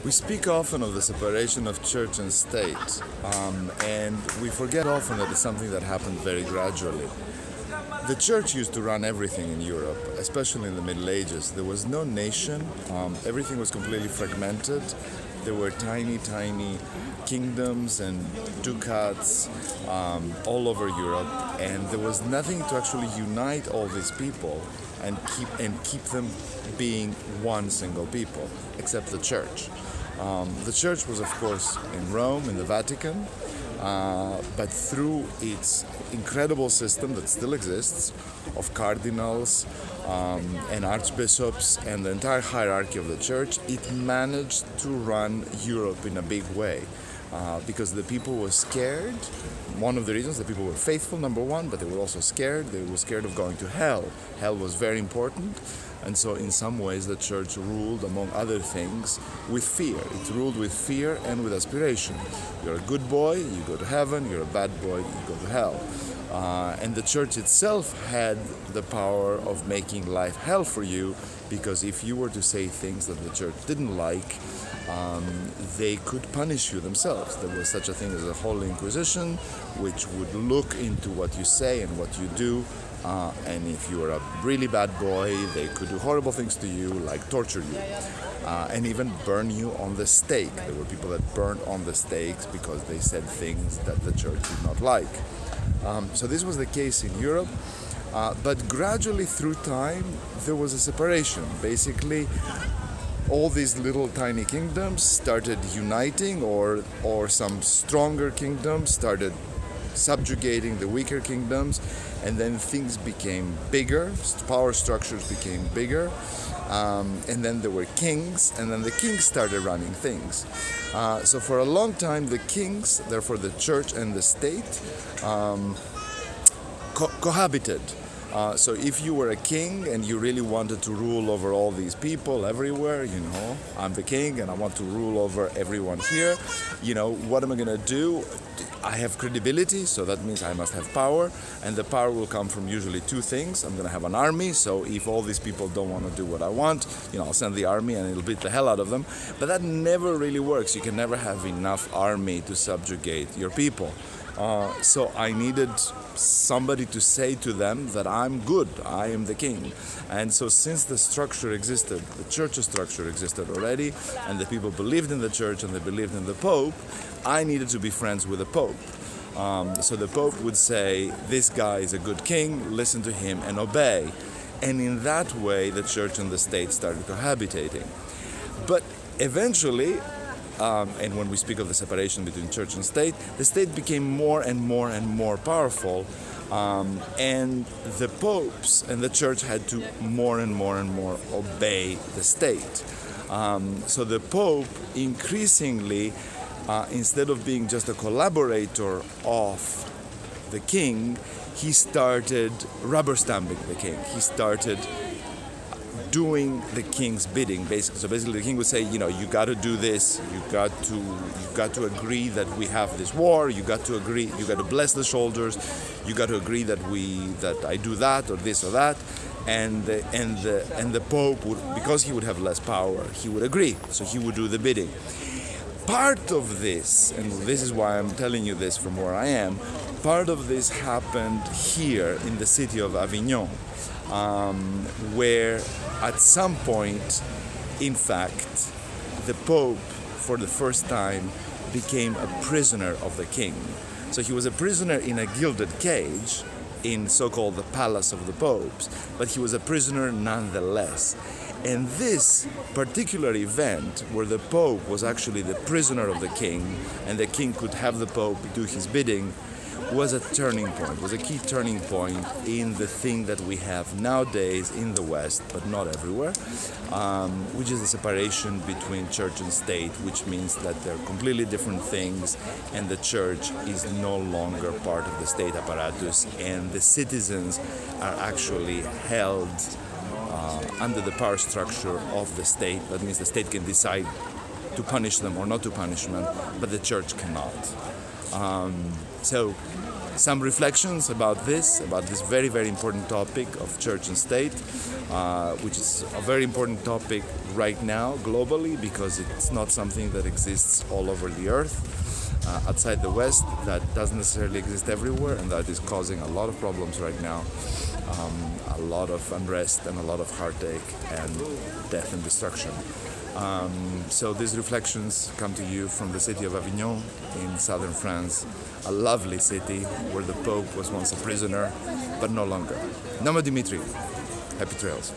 We speak often of the separation of church and state, and we forget often that it's something that happened very gradually. The church used to run everything in Europe, especially in the Middle Ages. There was no nation, everything was completely fragmented. There were tiny kingdoms and ducats all over Europe, and there was nothing to actually unite all these people and keep them being one single people, except the church. The church was, of course, in Rome, in the Vatican, but through its incredible system that still exists of cardinals and archbishops and the entire hierarchy of the church, it managed to run Europe in a big way because the people were scared. One of the reasons, the people were faithful, number one, but they were also scared. They were scared of going to hell. Hell was very important. And so in some ways the church ruled, among other things, with fear. It ruled with fear and with aspiration. You're a good boy, you go to heaven. You're a bad boy, you go to hell. And the church itself had the power of making life hell for you, because if you were to say things that the church didn't like, they could punish you themselves. There was such a thing as a Holy Inquisition, which would look into what you say and what you do. And if you were a really bad boy, they could do horrible things to you, like torture you, and even burn you on the stake. There were people that burned on the stakes because they said things that the church did not like. So this was the case in Europe, but gradually through time, there was a separation. Basically, all these little tiny kingdoms started uniting, or some stronger kingdoms started subjugating the weaker kingdoms, and then things became bigger, power structures became bigger, and then there were kings, and then the kings started running things. So for a long time the kings, therefore the church and the state, cohabited. So if you were a king and you really wanted to rule over all these people everywhere, I'm the king and I want to rule over everyone here, what am I going to do? I have credibility, so that means I must have power, and the power will come from usually two things. I'm going to have an army, so if all these people don't want to do what I want, I'll send the army and it'll beat the hell out of them. But that never really works. You can never have enough army to subjugate your people. So I needed somebody to say to them that I'm good, I am the king. And so since the structure existed, the church structure existed already, and the people believed in the church and they believed in the Pope, I needed to be friends with the Pope. So the Pope would say, this guy is a good king, listen to him and obey. And in that way, the church and the state started cohabitating. But eventually, and when we speak of the separation between church and state, the state became more and more powerful, and the popes and the church had to more and more obey the state. So the Pope increasingly, instead of being just a collaborator of the king, he started rubber stamping the king. He started doing the king's bidding, basically. So basically the king would say, you got to do this, you got to agree that we have this war, you got to agree, you got to bless the soldiers, you got to agree that I do that or this or that, and the Pope would, because he would have less power, he would agree, so he would do the bidding. Part of this, and this is why I'm telling you this from where I am, part of this happened here in the city of Avignon, where at some point, in fact, the Pope, for the first time, became a prisoner of the king. So he was a prisoner in a gilded cage in so-called the Palace of the Popes, but he was a prisoner nonetheless. And this particular event, where the Pope was actually the prisoner of the king, and the king could have the Pope do his bidding, was a turning point, was a key turning point in the thing that we have nowadays in the West, but not everywhere, which is the separation between church and state, which means that they're completely different things, and the church is no longer part of the state apparatus, and the citizens are actually held under the power structure of the state. That means the state can decide to punish them or not to punish them, but the church cannot. So some reflections about this very, very important topic of church and state, which is a very important topic right now globally, because it's not something that exists all over the earth, outside the West, that doesn't necessarily exist everywhere, and that is causing a lot of problems right now, a lot of unrest and a lot of heartache and death and destruction. So these reflections come to you from the city of Avignon in southern France, a lovely city where the Pope was once a prisoner, but no longer. Namo Dimitri. Happy trails.